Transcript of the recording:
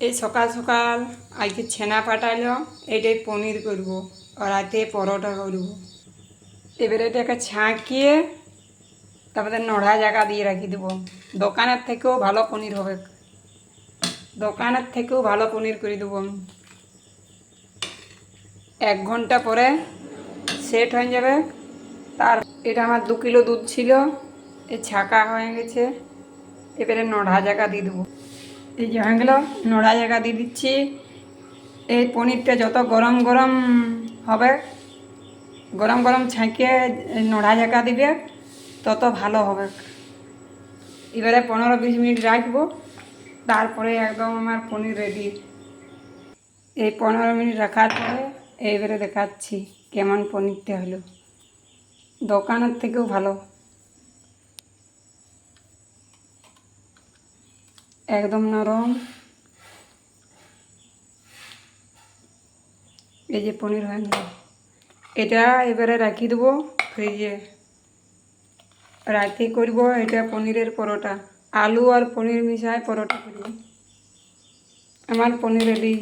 এই সকাল সকাল আজকে ছেনা ফাটাইলো, এটাই পনির করব আর রাতে পরোটা করব। এবারে এটাকে ছাঁকিয়ে তারপরে নড়া জায়গা দিয়ে রাখি দেবো। দোকানের থেকেও ভালো পনির হবে, দোকানের থেকেও ভালো পনির করে দেবো আমি। 1 ঘন্টা পরে সেট হয়ে যাবে। তার এটা আমার 2 কিলো দুধ ছিল, এই ছাঁকা হয়ে গেছে। এবারে নড়া জায়গা দিয়ে দেবো। এই যে হয়ে গেল, নড়া জায়গা দিয়ে দিচ্ছি। এই পনিরটা যত গরম গরম হবে, গরম গরম ছাঁকিয়ে নড়া জায়গা দিবে, তত ভালো হবে। এবারে 15-20 মিনিট রাখবো, তারপরে একদম আমার পনির রেডি। এই 15 মিনিট রাখার পরে এইবারে দেখাচ্ছি কেমন পনিরটা হলো। দোকানের থেকেও ভালো, একদম নরম। এই যে পনির হয়ে গেল, এটা এবারে রাখি দেবো ফ্রিজে। রাতে করব এটা পনিরের পরোটা, আলু আর পনির মিশায় পরোটা করব। আমার পনির রেডি।